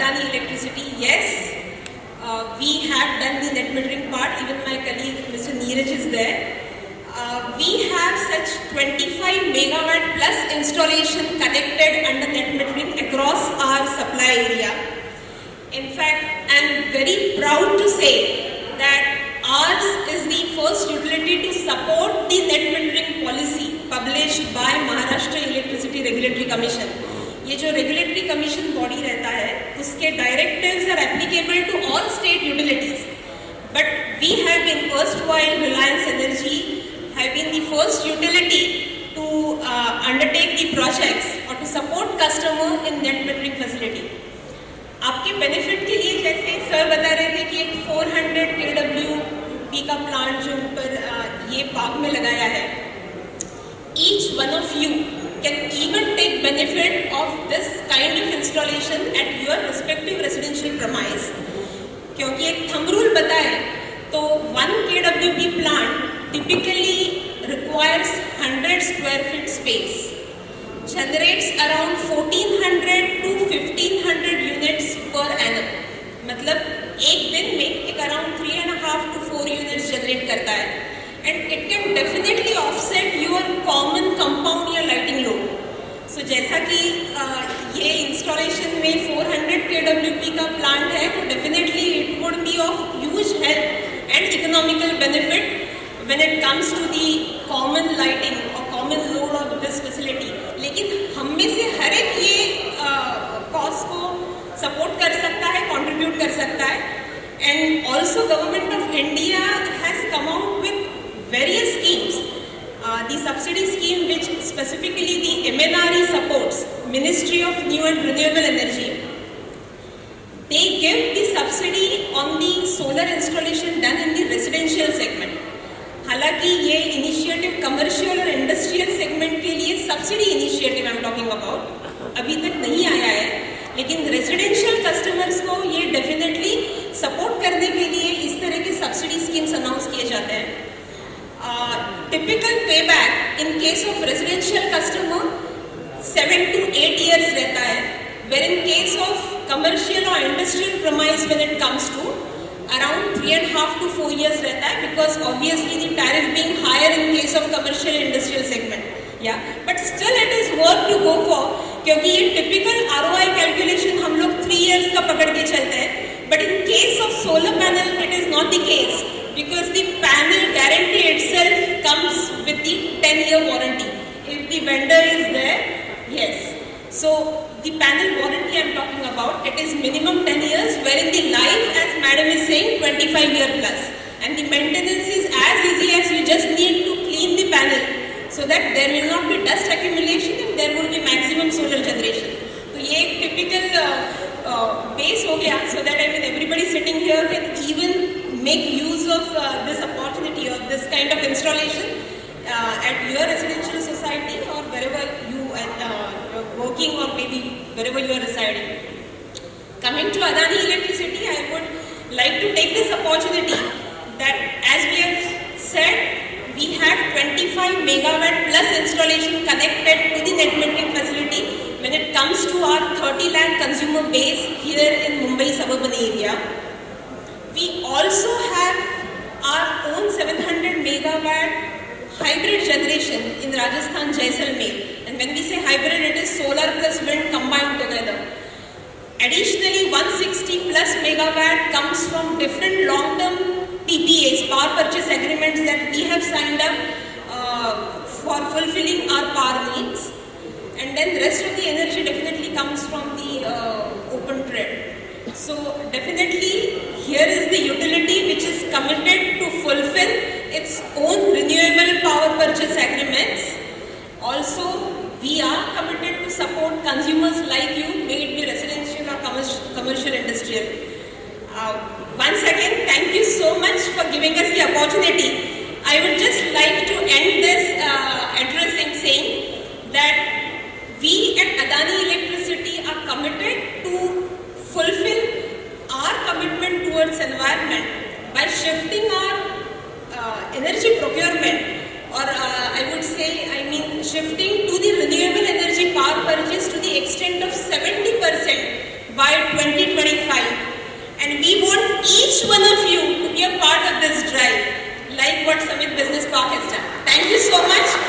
Adani Electricity, yes, we have done the net metering part. Even my colleague Mr. Neeraj is there. We have such 25 megawatt plus installation connected under net metering across our supply area. In fact, I am very proud to say that ours is the first utility to support the net metering policy published by Maharashtra Electricity Regulatory Commission. ये जो regulatory commission body रहता है उसके directives are applicable to all state utilities, but we have been erstwhile Reliance Energy have been the first utility to undertake the projects or to support customer in net metering facility. आपके benefit के लिए जैसे sir बता रहे थे कि एक 400 kWp का प्लांट जो ऊपर ये पार्क में लगाया है, each one of you can even take benefit of this kind of installation at your respective residential premise. क्योंकि एक thumb rule बताए तो 1 kWp plant typically requires 100 square feet space, generates around 1400 to 1500 units per annum. मतलब एक दिन में एक around 3.5 to 4 units generate करता है. And it can definitely offset your common compound या lighting load. So जैसा कि ये installation में 400 kWp का plant है तो definitely it would be of huge help and economical benefit when it comes to the common lighting or common load of this facility. लेकिन हम में से हर एक ये cost को support कर सकता है, contribute कर सकता है. And also Government of India has come out with various schemes. The subsidy scheme which specifically the MNRE supports, Ministry of New and Renewable Energy, they give the subsidy on the solar installation done in the residential segment. हालांकि ये initiative commercial और industrial segment के लिए subsidy initiative I am talking about अभी तक नहीं आया है, लेकिन रेजिडेंशियल कस्टमर्स को ये डेफिनेटली सपोर्ट करने के लिए इस तरह के सब्सिडी स्कीम्स अनाउंस किए जाते हैं. Typical pay back in case of residential customer 7 to 8 years रहता है, where in case of commercial और industrial premise when it comes to around 3.5 to 4 years रहता है, because obviously the tariff being higher in case of commercial industrial segment. Yeah, but still it is worth to go for, क्योंकि ये typical ROI calculation हम लोग 3 years का पकड़ के चलते हैं, but in case of solar panel it is not the case, because the panel guarantee itself comes with the 10-year warranty if the vendor is there. Yes, so the panel warranty I am talking about, it is minimum 10 years, wherein the life, as madam is saying, 25-year plus, and the maintenance is as easy as you just need to clean the panel so that there will not be dust accumulation and there will be maximum solar generation. So ये एक typical base हो गया, so that I mean everybody sitting here can even make use of this opportunity or this kind of installation at your residential society or wherever you are working or maybe wherever you are residing. Coming to Adani Electricity, I would like to take this opportunity that, as we have said, we have 25 megawatt plus installation connected to the net metering facility when it comes to our 30 lakh consumer base here in Mumbai suburban area. We also have our own 700 megawatt hybrid generation in Rajasthan, Jaisalmer. And when we say hybrid, it is solar plus wind combined together. Additionally, 160 plus megawatt comes from different long-term PPAs, power purchase agreements that we have signed up for fulfilling our power needs. And then the rest of the energy definitely comes from the open trade. So definitely here is the utility which is committed to fulfill its own renewable power purchase agreements. Also, we are committed to support consumers like you, may it be residential or commercial industrial. Once again, thank you so much for giving us the opportunity. I would just like to end this address in saying that we at Adani Electricity are committed to fulfill our commitment towards environment by shifting our energy procurement, or I would say, shifting to the renewable energy power purchase to the extent of 70% by 2025. And we want each one of you to be a part of this drive, like what Summit Business Park has done. Thank you so much.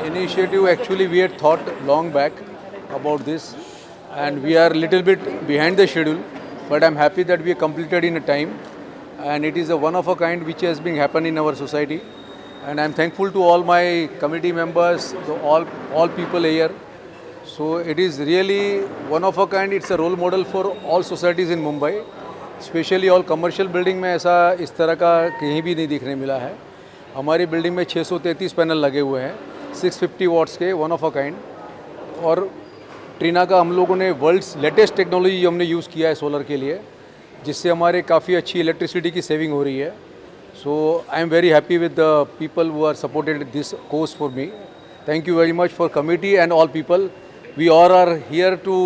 Initiative, actually we had thought long back about this, and we are little bit behind the schedule, but I'm happy that we completed in a time, and it is a one of a kind which has been happened in our society, and I'm thankful to all my committee members, all people here. So it is really one of a kind. It's a role model for all societies in Mumbai, specially all commercial building में ऐसा इस तरह का कहीं भी नहीं दिखने मिला है. हमारी बिल्डिंग में 633 पैनल लगे हुए हैं 650 वाट्स के, वन ऑफ अ काइंड. और ट्रीना का हम लोगों ने वर्ल्ड्स लेटेस्ट टेक्नोलॉजी हमने यूज़ किया है सोलर के लिए, जिससे हमारे काफ़ी अच्छी इलेक्ट्रिसिटी की सेविंग हो रही है. So I am very happy with the people who are supported this course for me. Thank you very much for committee and all people. We all are here to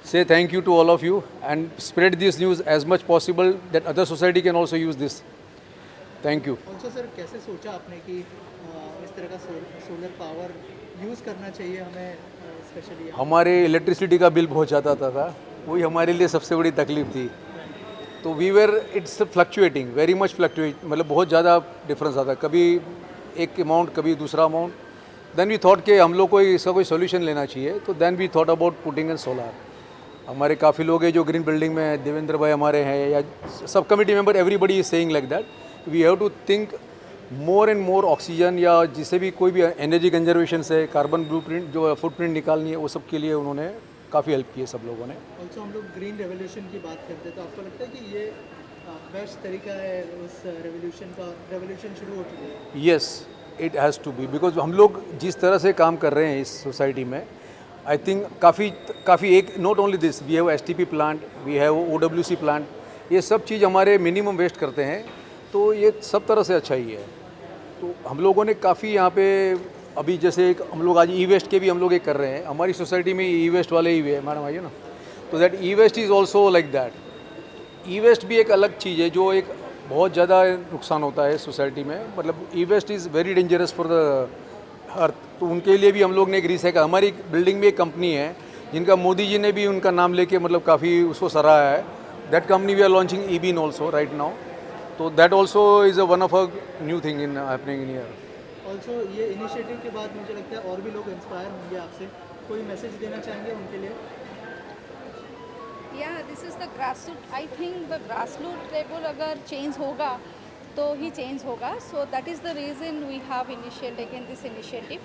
say thank you to all of you and spread this news as much possible that other society can also use this. Thank you. Also sir, कैसे सोचा आपने कि इस तरह का solar power use करना चाहिए हमें स्पेशली? हमारे इलेक्ट्रिसिटी का बिल बहुत ज़्यादा आता था, वही हमारे लिए सबसे बड़ी तकलीफ थी. तो we were it's fluctuating, very much fluctuate, मतलब बहुत ज़्यादा डिफरेंस आता, कभी एक अमाउंट कभी दूसरा अमाउंट. देन वी थॉट कि हम लोग को इसका कोई सोल्यूशन लेना चाहिए. तो then we thought about putting in solar. हमारे काफ़ी लोग हैं जो ग्रीन बिल्डिंग में, देवेंद्र भाई हमारे हैं, या सब committee member, everybody is saying like that we have to think more and more oxygen, या जिससे भी कोई भी एनर्जी कंजर्वेशन से कार्बन ब्लूप्रिंट जो फुटप्रिंट निकालनी है, वो सब के लिए उन्होंने काफ़ी हेल्प की है सब लोगों ने. ऑल्सो हम लोग ग्रीन रेवोल्यूशन की बात करते हैं, तो आपको लगता है कि ये बेस्ट तरीका है उस रेवोल्यूशन शुरू हो चुकी है? Yes, it has to be, because हम लोग जिस तरह से काम कर रहे हैं इस सोसाइटी में, आई थिंक काफ़ी एक not only this, we have STP plant, we have OWC plant, ये सब चीज़ हमारे मिनिमम वेस्ट करते हैं. तो ये सब तरह से अच्छा ही है. तो हम लोगों ने काफ़ी यहाँ पे अभी जैसे एक हम लोग आज ई-वेस्ट के भी हम लोग एक कर रहे हैं. हमारी सोसाइटी में ई-वेस्ट वाले ही है मैडम, आइए ना. तो that e-waste is also like that. E-waste भी एक अलग चीज़ है जो एक बहुत ज़्यादा नुकसान होता है सोसाइटी में. मतलब e-waste is very dangerous for the earth. तो उनके लिए भी हम लोग ने एक रिसाइकल, हमारी बिल्डिंग में एक कंपनी है जिनका मोदी जी ने भी उनका नाम लेके मतलब काफ़ी उसको सराहा है. That company we are launching e-bean also right now. तो that also is a one of a new thing in happening in year. Also ये इनिशिएटिव के बाद मुझे लगता है और भी लोग इंस्पायर होंगे आपसे. कोई मैसेज देना चाहेंगे उनके लिए? Yeah, this is the grassroots. I think the grassroots level अगर change होगा तो ही change होगा. So that is the reason we have taken this initiative,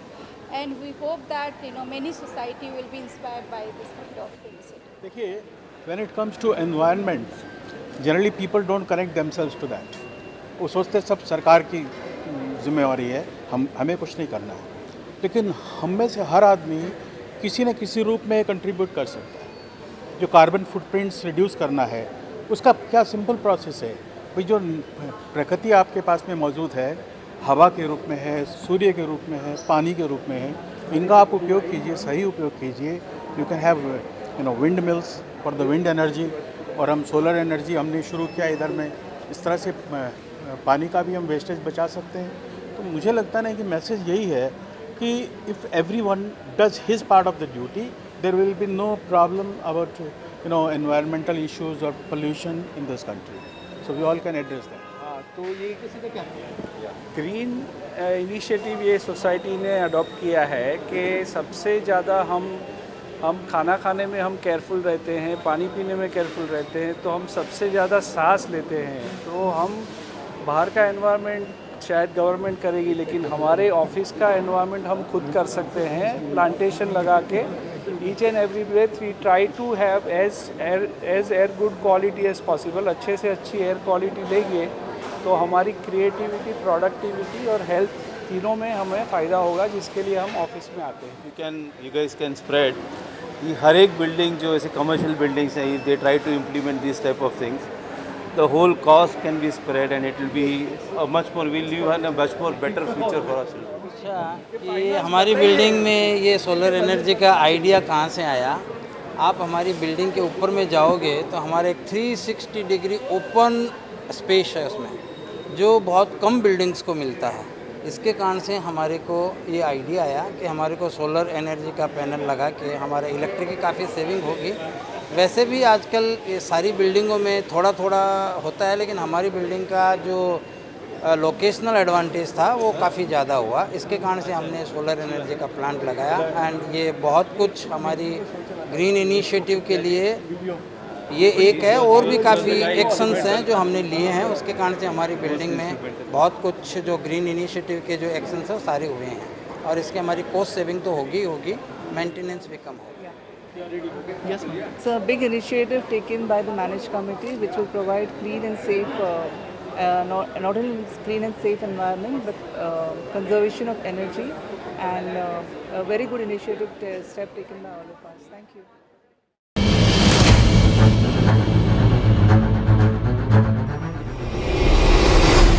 and we hope that many society will be inspired by this kind of initiative. देखिए, when it comes to environment, generally people don't connect themselves to that. वो सोचते सब सरकार की जिम्मेवारी है, हमें कुछ नहीं करना है. लेकिन हम में से हर आदमी किसी न किसी रूप में कंट्रीब्यूट कर सकता है. जो कार्बन फुटप्रिंट्स रिड्यूस करना है, उसका क्या सिंपल प्रोसेस है. भाई जो प्रकृति आपके पास में मौजूद है, हवा के रूप में है, सूर्य के रूप में है, पानी के रूप में है, इनका आप उपयोग कीजिए, सही उपयोग कीजिए. You can have wind mills for the wind energy, और हम सोलर एनर्जी हमने शुरू किया इधर में. इस तरह से पानी का भी हम वेस्टेज बचा सकते हैं. तो मुझे लगता है ना कि मैसेज यही है कि if everyone does his part of the duty, there will be no problem about environmental issues or pollution in this country. So we all can address that. हाँ, तो ये किसी ने क्या किया? ग्रीन इनिशिएटिव ये सोसाइटी ने अडॉप्ट किया है कि सबसे ज़्यादा हम खाना खाने में हम केयरफुल रहते हैं, पानी पीने में केयरफुल रहते हैं, तो हम सबसे ज़्यादा सांस लेते हैं. तो हम बाहर का एनवायरनमेंट शायद गवर्नमेंट करेगी, लेकिन हमारे ऑफिस का एनवायरनमेंट हम खुद कर सकते हैं. प्लांटेशन लगा के each and every breath we try to have as air good quality as possible. अच्छे से अच्छी एयर क्वालिटी लेंगे तो हमारी क्रिएटिविटी, प्रोडक्टिविटी और हेल्थ तीनों में हमें फ़ायदा होगा, जिसके लिए हम ऑफिस में आते हैं. You guys can spread. ये हर एक बिल्डिंग जो ऐसे कमर्शियल बिल्डिंग्स हैं, if they try to implement these type of things, the whole cost can be spread and it will be a much more, we'll live a much more better future for us. अच्छा, ये हमारी building में ये solar energy का idea कहाँ से आया? आप हमारी बिल्डिंग के ऊपर में जाओगे तो हमारे एक 360 डिग्री ओपन स्पेस है उसमें, जो बहुत कम बिल्डिंग्स को मिलता है. इसके कारण से हमारे को ये आइडिया आया कि हमारे को सोलर एनर्जी का पैनल लगा के हमारे इलेक्ट्रिक की काफ़ी सेविंग होगी. वैसे भी आजकल ये सारी बिल्डिंगों में थोड़ा थोड़ा होता है, लेकिन हमारी बिल्डिंग का जो लोकेशनल एडवांटेज था वो काफ़ी ज़्यादा हुआ. इसके कारण से हमने सोलर एनर्जी का प्लांट लगाया. एंड ये बहुत कुछ हमारी ग्रीन इनिशिएटिव के लिए ये एक है, और भी काफ़ी एक्शंस हैं जो हमने लिए हैं. उसके कारण से हमारी बिल्डिंग में बहुत कुछ जो ग्रीन इनिशिएटिव के जो एक्शंस हैं वो सारे हुए हैं, और इसके हमारी कॉस्ट सेविंग तो होगी, मेंटेनेंस भी कम होगी. Yes, ma'am. It's a big initiative taken by the managed committee, which will provide clean and safe, not only clean and safe environment, but conservation of energy, and a very good initiative step taken by all of us. Thank you.